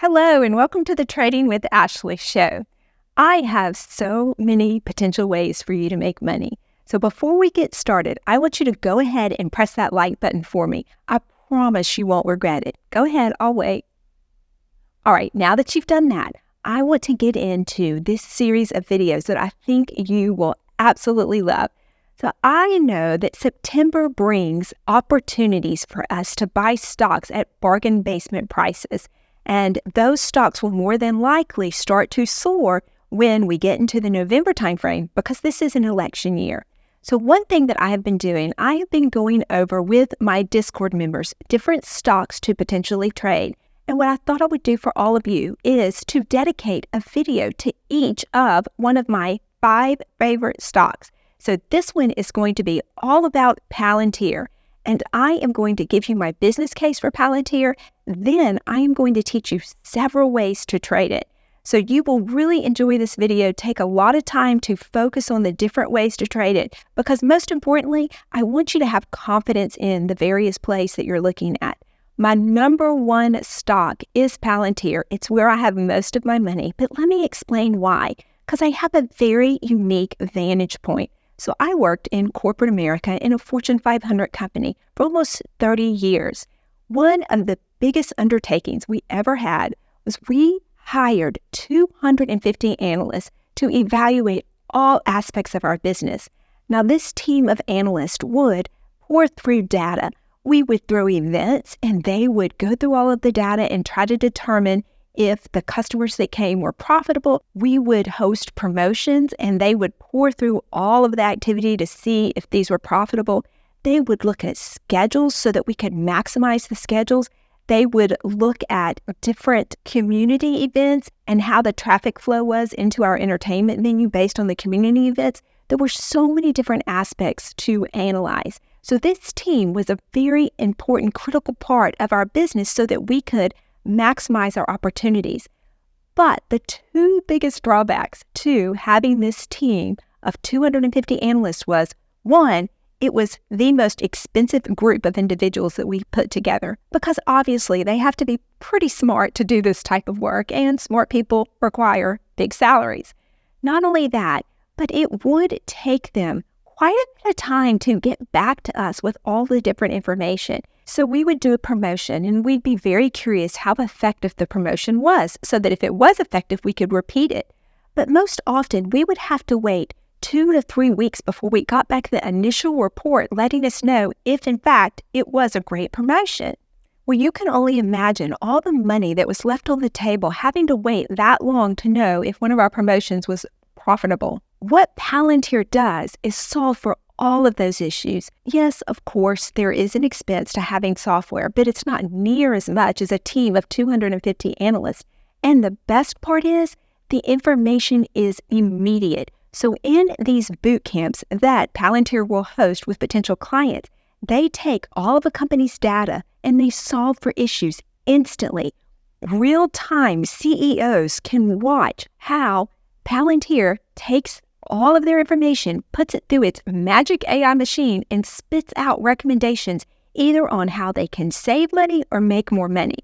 Hello, and welcome to the Trading with Ashley show. I have so many potential ways for you to make money. So before we get started, I want you to go ahead and press that like button for me. I promise you won't regret it. Go ahead, I'll wait. All right, now that you've done that, I want to get into this series of videos that I think you will absolutely love. So I know that September brings opportunities for us to buy stocks at bargain basement prices. And those stocks will more than likely start to soar when we get into the November timeframe because this is an election year. So one thing that I have been doing, I have been going over with my Discord members different stocks to potentially trade. And what I thought I would do for all of you is to dedicate a video to each of one of my 5 favorite stocks. So this one is going to be all about Palantir. And I am going to give you my business case for Palantir. Then I am going to teach you several ways to trade it. So you will really enjoy this video. Take a lot of time to focus on the different ways to trade it. Because most importantly, I want you to have confidence in the various plays that you're looking at. My number one stock is Palantir. It's where I have most of my money. But let me explain why. Because I have a very unique vantage point. So I worked in corporate America in a Fortune 500 company for almost 30 years. One of the biggest undertakings we ever had was we hired 250 analysts to evaluate all aspects of our business. Now, this team of analysts would pour through data. We would throw events, and they would go through all of the data and try to determine if the customers that came were profitable. We would host promotions, and they would pour through all of the activity to see if these were profitable. They would look at schedules so that we could maximize the schedules. They would look at different community events and how the traffic flow was into our entertainment venue based on the community events. There were so many different aspects to analyze. So this team was a very important, critical part of our business so that we could maximize our opportunities. But the 2 biggest drawbacks to having this team of 250 analysts was, one, it was the most expensive group of individuals that we put together because obviously they have to be pretty smart to do this type of work, and smart people require big salaries. Not only that, but it would take them quite a bit of time to get back to us with all the different information. So we would do a promotion and we'd be very curious how effective the promotion was so that if it was effective, we could repeat it. But most often we would have to wait 2 to 3 weeks before we got back the initial report letting us know if in fact it was a great promotion. Well, you can only imagine all the money that was left on the table having to wait that long to know if one of our promotions was profitable. What Palantir does is solve for all of those issues. Yes, of course, there is an expense to having software, but it's not near as much as a team of 250 analysts. And the best part is the information is immediate. So in these boot camps that Palantir will host with potential clients, they take all of a company's data and they solve for issues instantly. Real-time CEOs can watch how Palantir takes all of their information, puts it through its magic AI machine, and spits out recommendations either on how they can save money or make more money.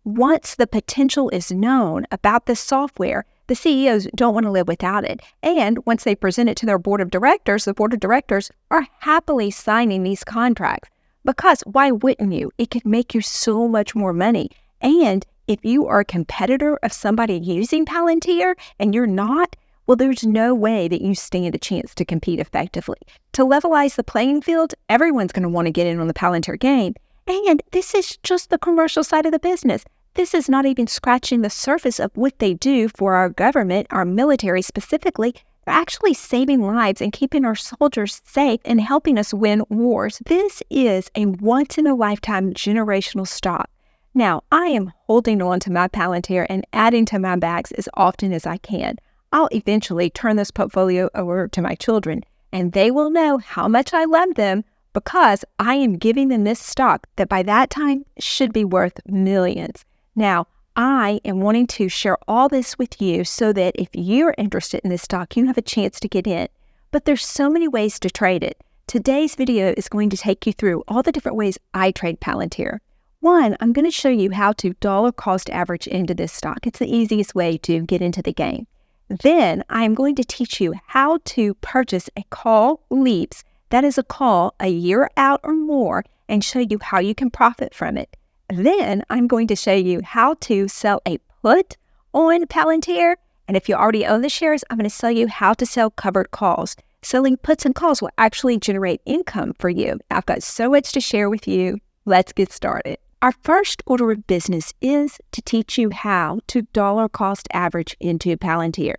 Once the potential is known about the software, the CEOs don't want to live without it. And once they present it to their board of directors, the board of directors are happily signing these contracts. Because why wouldn't you? It could make you so much more money. And if you are a competitor of somebody using Palantir and you're not, well, there's no way that you stand a chance to compete effectively. To levelize the playing field, everyone's going to want to get in on the Palantir game. And this is just the commercial side of the business. This is not even scratching the surface of what they do for our government, our military specifically. They're actually saving lives and keeping our soldiers safe and helping us win wars. This is a once-in-a-lifetime generational stock. Now, I am holding on to my Palantir and adding to my bags as often as I can. I'll eventually turn this portfolio over to my children, and they will know how much I love them because I am giving them this stock that by that time should be worth millions. Now, I am wanting to share all this with you so that if you're interested in this stock, you have a chance to get in. But there's so many ways to trade it. Today's video is going to take you through all the different ways I trade Palantir. One, I'm going to show you how to dollar cost average into this stock. It's the easiest way to get into the game. Then I'm going to teach you how to purchase a call LEAPS. That is a call a year out or more, and show you how you can profit from it. Then I'm going to show you how to sell a put on PLTR. And if you already own the shares, I'm going to show you how to sell covered calls. Selling puts and calls will actually generate income for you. I've got so much to share with you. Let's get started. Our first order of business is to teach you how to dollar cost average into PLTR.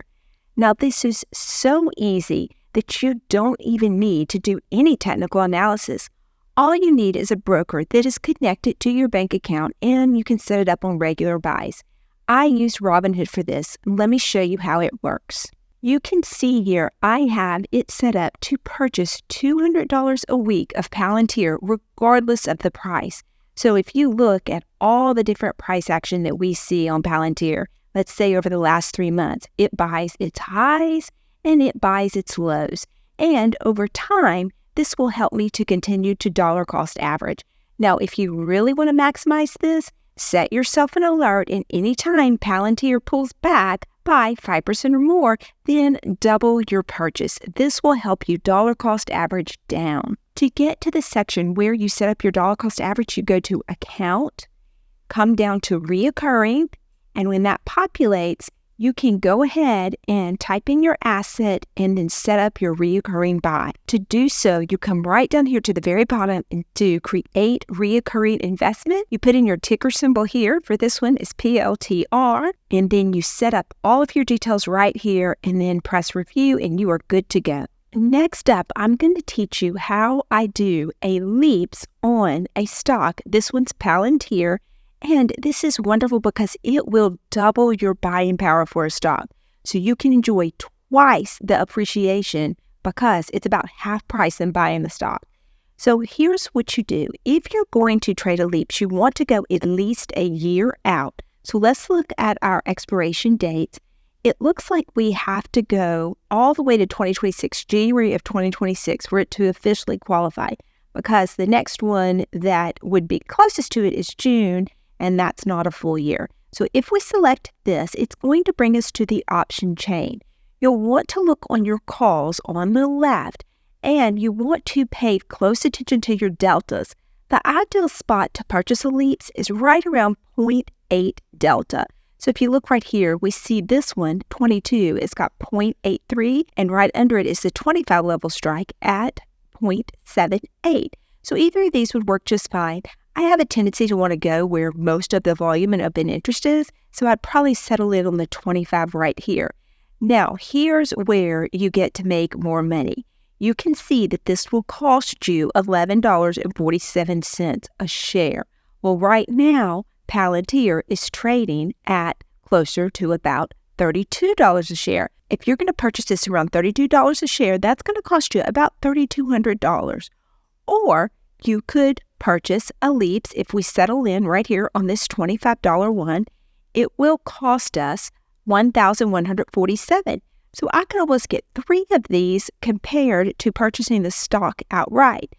Now, this is so easy that you don't even need to do any technical analysis. All you need is a broker that is connected to your bank account, and you can set it up on regular buys. I used Robinhood for this. Let me show you how it works. You can see here I have it set up to purchase $200 a week of PLTR regardless of the price. So if you look at all the different price action that we see on PLTR, let's say over the last 3 months, it buys its highs and it buys its lows. And over time, this will help me to continue to dollar cost average. Now, if you really want to maximize this, set yourself an alert, and anytime PLTR pulls back by 5% or more, then double your purchase. This will help you dollar cost average down. To get to the section where you set up your dollar cost average, you go to Account, come down to Reoccurring, and when that populates, you can go ahead and type in your asset and then set up your reoccurring buy. To do so, you come right down here to the very bottom and do Create Reoccurring Investment. You put in your ticker symbol here. For this one, is PLTR. And then you set up all of your details right here and then press Review, and you are good to go. Next up, I'm going to teach you how I do a LEAPS on a stock. This one's PLTR. And this is wonderful because it will double your buying power for a stock. So you can enjoy twice the appreciation because it's about half price than buying the stock. So here's what you do. If you're going to trade a LEAPS, you want to go at least a year out. So let's look at our expiration dates. It looks like we have to go all the way to 2026, January of 2026, for it to officially qualify, because the next one that would be closest to it is June, and that's not a full year. So if we select this, it's going to bring us to the option chain. You'll want to look on your calls on the left, and you want to pay close attention to your deltas. The ideal spot to purchase a LEAPS is right around 0.8 delta. So if you look right here, we see this one, 22, it's got 0.83, and right under it is the 25 level strike at 0.78. So either of these would work just fine. I have a tendency to want to go where most of the volume and open interest is, so I'd probably settle it on the 25 right here. Now, here's where you get to make more money. You can see that this will cost you $11.47 a share. Well, right now, PLTR is trading at closer to about $32 a share. If you're going to purchase this around $32 a share, that's going to cost you about $3,200. Or you could purchase a LEAPS. If we settle in right here on this $25 one, it will cost us $1,147. So I can almost get 3 of these compared to purchasing the stock outright.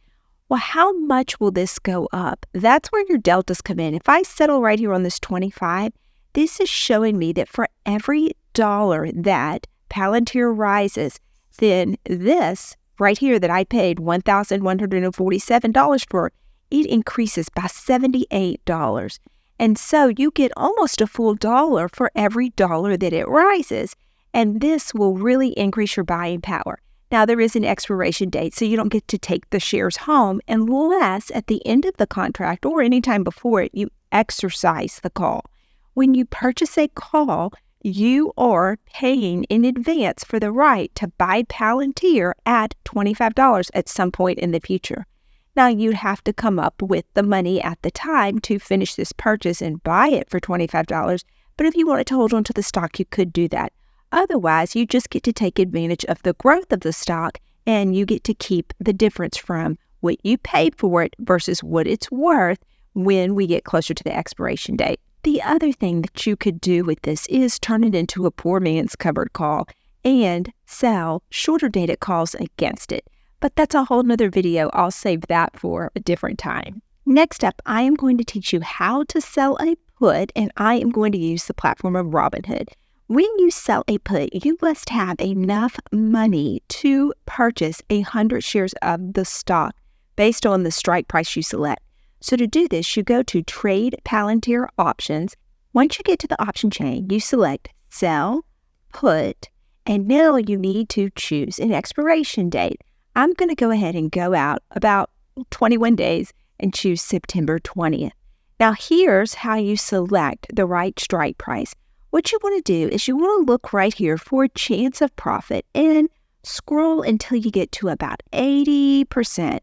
Well, how much will this go up? That's where your deltas come in. If I settle right here on this 25, this is showing me that for every dollar that PLTR rises, then this right here that I paid $1,147 for, it increases by $78. And so you get almost a full dollar for every dollar that it rises. And this will really increase your buying power. Now, there is an expiration date, so you don't get to take the shares home unless at the end of the contract or anytime before it, you exercise the call. When you purchase a call, you are paying in advance for the right to buy PLTR at $25 at some point in the future. Now, you'd have to come up with the money at the time to finish this purchase and buy it for $25, but if you wanted to hold on to the stock, you could do that. Otherwise, you just get to take advantage of the growth of the stock, and you get to keep the difference from what you paid for it versus what it's worth when we get closer to the expiration date. The other thing that you could do with this is turn it into a poor man's covered call and sell shorter dated calls against it. But that's a whole nother video. I'll save that for a different time. Next up, I am going to teach you how to sell a put, and I am going to use the platform of Robinhood. When you sell a put, you must have enough money to purchase 100 shares of the stock based on the strike price you select. So to do this, you go to Trade PLTR Options. Once you get to the option chain, you select Sell, Put, and now you need to choose an expiration date. I'm going to go ahead and go out about 21 days and choose September 20th. Now here's how you select the right strike price. What you want to do is you want to look right here for a chance of profit and scroll until you get to about 80%.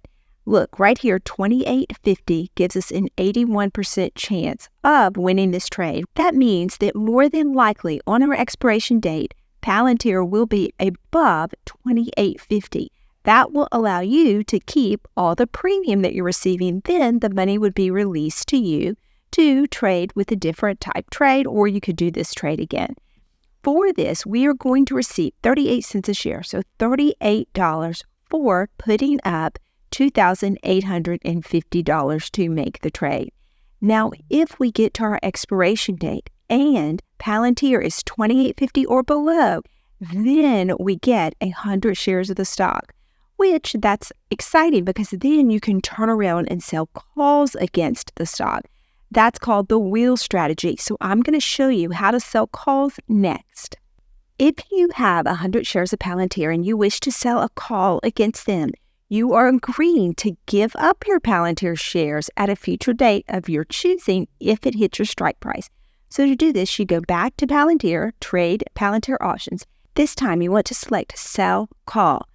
Look, right here, 28.50 gives us an 81% chance of winning this trade. That means that more than likely on our expiration date, PLTR will be above 28.50. That will allow you to keep all the premium that you're receiving. Then the money would be released to you to trade with a different type trade, or you could do this trade again. For this, we are going to receive 38 cents a share, so $38 for putting up $2,850 to make the trade. Now, if we get to our expiration date and PLTR is $28.50 or below, then we get 100 shares of the stock, which that's exciting because then you can turn around and sell calls against the stock. That's called the wheel strategy. So I'm going to show you how to sell calls next. If you have 100 shares of PLTR and you wish to sell a call against them, you are agreeing to give up your PLTR shares at a future date of your choosing if it hits your strike price. So to do this, you go back to PLTR, Trade PLTR Options. This time you want to select Sell Call.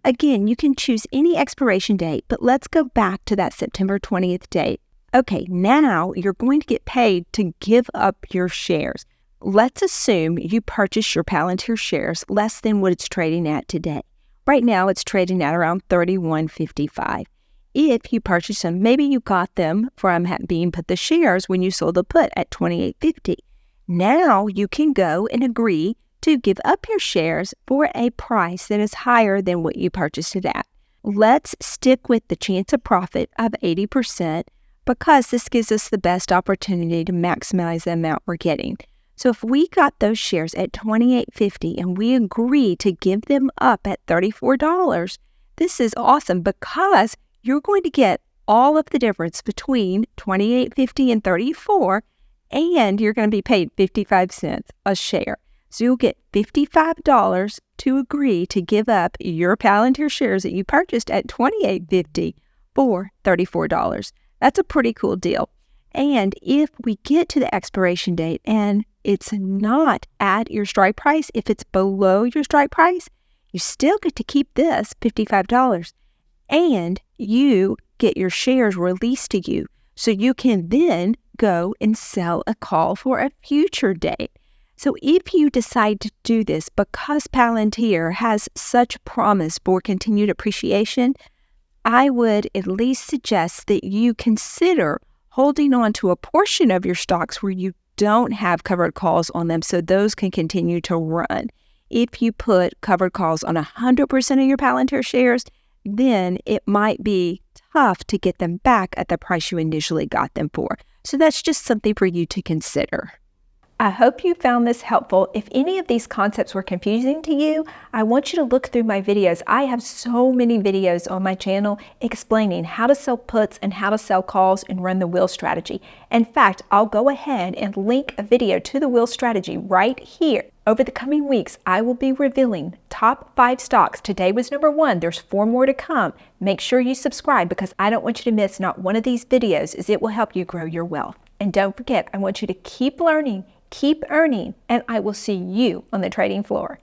Again, you can choose any expiration date, but let's go back to that September 20th date. Okay, now you're going to get paid to give up your shares. Let's assume you purchase your PLTR shares less than what it's trading at today. Right now, it's trading at around $31.55. If you purchase them, maybe you got them from being put the shares when you sold the put at $28.50. Now you can go and agree to give up your shares for a price that is higher than what you purchased it at. Let's stick with the chance of profit of 80% because this gives us the best opportunity to maximize the amount we're getting. So if we got those shares at $28.50 and we agree to give them up at $34, this is awesome because you're going to get all of the difference between $28.50 and $34, and you're going to be paid 55 cents a share. So you'll get $55 to agree to give up your PLTR shares that you purchased at $28.50 for $34. That's a pretty cool deal. And if we get to the expiration date and it's not at your strike price, if it's below your strike price, you still get to keep this $55 and you get your shares released to you. So you can then go and sell a call for a future date. So if you decide to do this, because PLTR has such promise for continued appreciation, I would at least suggest that you consider holding on to a portion of your stocks where you don't have covered calls on them so those can continue to run. If you put covered calls on 100% of your PLTR shares, then it might be tough to get them back at the price you initially got them for. So that's just something for you to consider. I hope you found this helpful. If any of these concepts were confusing to you, I want you to look through my videos. I have so many videos on my channel explaining how to sell puts and how to sell calls and run the wheel strategy. In fact, I'll go ahead and link a video to the wheel strategy right here. Over the coming weeks, I will be revealing top 5 stocks. Today was number 1. There's 4 more to come. Make sure you subscribe because I don't want you to miss not one of these videos, as it will help you grow your wealth. And don't forget, I want you to keep learning, keep earning, and I will see you on the trading floor.